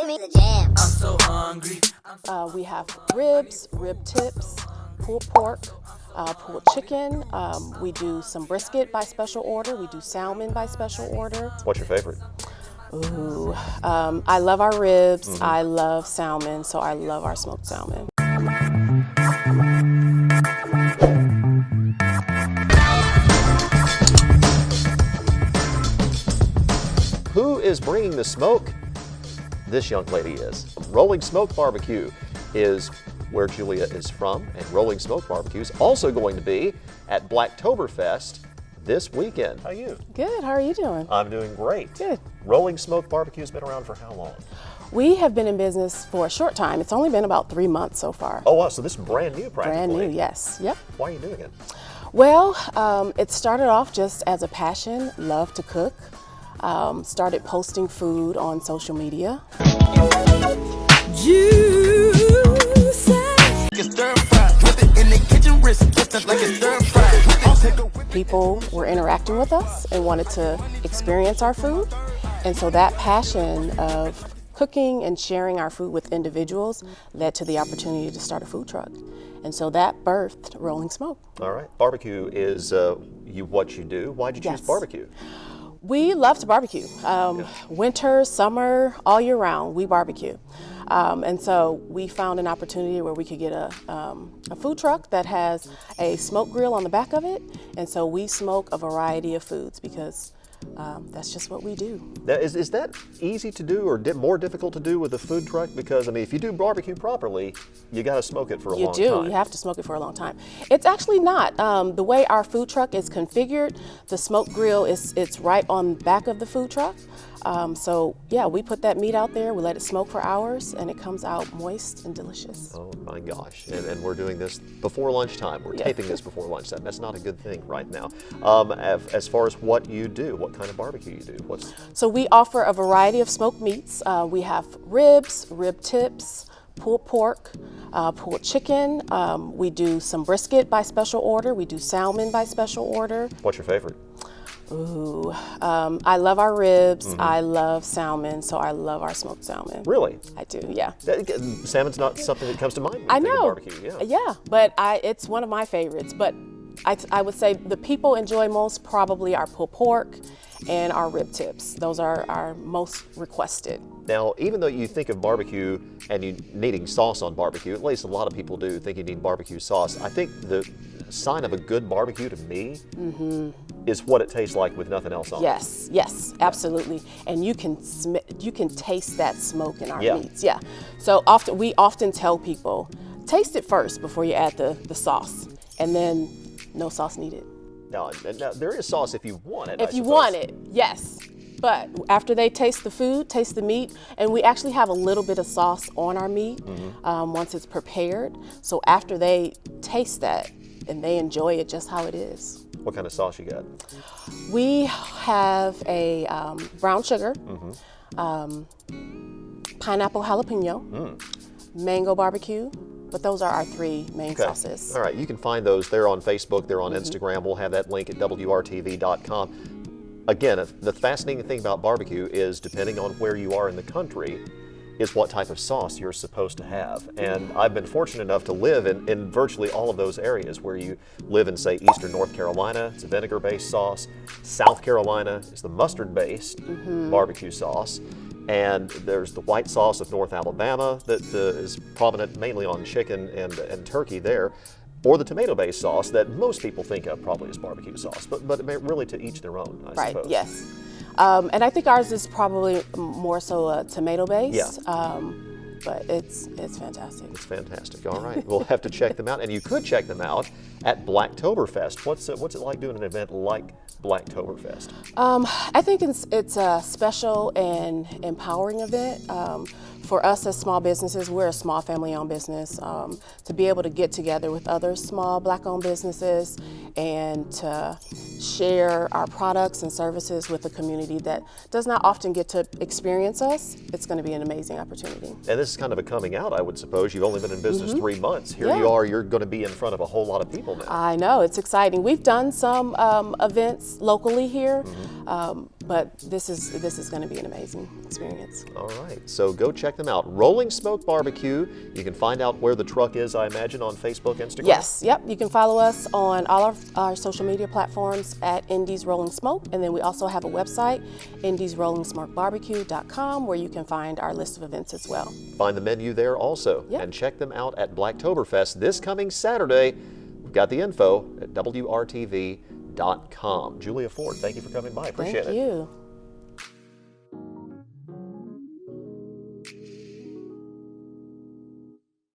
me the jam. I'm so hungry. We have ribs, rib tips, pulled pork, pulled chicken. We do some brisket by special order. We do salmon by special order. What's your favorite? Ooh, I love our ribs. I love salmon, so I love our smoked salmon. Who is bringing the smoke? This young lady is. Rolling Smoke Barbecue is where Julia is from, and Rolling Smoke Barbecue is also going to be at Blacktoberfest this weekend. How are you? Good, how are you doing? I'm doing great. Good. Rolling Smoke Barbecue has been around for how long? We have been in business for a short time. It's only been about 3 months so far. Oh wow, so this is brand new practically. Brand new, yes. Yep. Why are you doing it? Well, it started off just as a passion, love to cook. Started posting food on social media. People were interacting with us and wanted to experience our food. And so that passion of cooking and sharing our food with individuals led to the opportunity to start a food truck. And so that birthed Rolling Smoke. All right. Barbecue is what you do. Why did you choose barbecue? We love to barbecue. Winter, summer, all year round, we barbecue. And so we found an opportunity where we could get a food truck that has a smoke grill on the back of it. And so we smoke a variety of foods because that's just what we do. Now, is that easy to do or more difficult to do with a food truck? Because, I mean, if you do barbecue properly, you got to smoke it for a long time. You have to smoke it for a long time. It's actually not. The way our food truck is configured, the smoke grill it's right on the back of the food truck. So yeah, we put that meat out there, we let it smoke for hours, and it comes out moist and delicious. Oh my gosh, and we're doing this before lunchtime. We're taping this before lunchtime. That's not a good thing right now. As far as what you do, what kind of barbecue you do? So we offer a variety of smoked meats. We have ribs, rib tips, pulled pork, pulled chicken. We do some brisket by special order. We do salmon by special order. What's your favorite? Ooh, I love our ribs. I love salmon, so I love our smoked salmon. Really? I do, yeah. Salmon's not something that comes to mind when I you think of know. barbecue. Yeah, but it's one of my favorites. But I would say the people enjoy most probably our pulled pork and our rib tips. Those are our most requested. Now, even though you think of barbecue and you needing sauce on barbecue, at least a lot of people do think you need barbecue sauce. I think the sign of a good barbecue to me is what it tastes like with nothing else on it. Yes, absolutely. And you can taste that smoke in our meats. Yeah. So we often tell people, taste it first before you add the sauce, and then no sauce needed. Now there is sauce if you want it. If you want it, yes. But after they taste the food, taste the meat, and we actually have a little bit of sauce on our meat once it's prepared. So after they taste that, and they enjoy it just how it is. What kind of sauce you got? We have a brown sugar, pineapple jalapeno, mango barbecue, but those are our 3 main sauces. All right, you can find those. They're on Facebook, they're on Instagram. We'll have that link at WRTV.com. Again, the fascinating thing about barbecue is depending on where you are in the country, is what type of sauce you're supposed to have. And I've been fortunate enough to live in virtually all of those areas. Where you live in, say, Eastern North Carolina, it's a vinegar-based sauce. South Carolina is the mustard-based barbecue sauce. And there's the white sauce of North Alabama that is prominent mainly on chicken and turkey there. Or the tomato-based sauce that most people think of probably as barbecue sauce. But really to each their own, I suppose. Right, yes. And I think ours is probably more so tomato-based, but it's fantastic. It's fantastic. All right, we'll have to check them out, and you could check them out at Blacktoberfest. What's it like doing an event like Blacktoberfest? I think it's a special and empowering event. For us as small businesses, we're a small family-owned business. To be able to get together with other small Black-owned businesses and to share our products and services with a community that does not often get to experience us, it's going to be an amazing opportunity. And this is kind of a coming out, I would suppose. You've only been in business 3 months. Here you are, you're going to be in front of a whole lot of people now. I know, it's exciting. We've done some events events locally here, but this is going to be an amazing experience. All right, so go check them out. Rolling Smoke Barbecue. You can find out where the truck is, I imagine, on Facebook, Instagram? Yes, yep. You can follow us on all of our social media platforms at Indy's Rolling Smoke, and then we also have a website, indiesrollingSmokeBarbecue.com, where you can find our list of events as well. Find the menu there also, Yep. and check them out at Blacktoberfest this coming Saturday. We've got the info at WRTV.com. Julia Ford, thank you for coming by. Appreciate it. Thank you.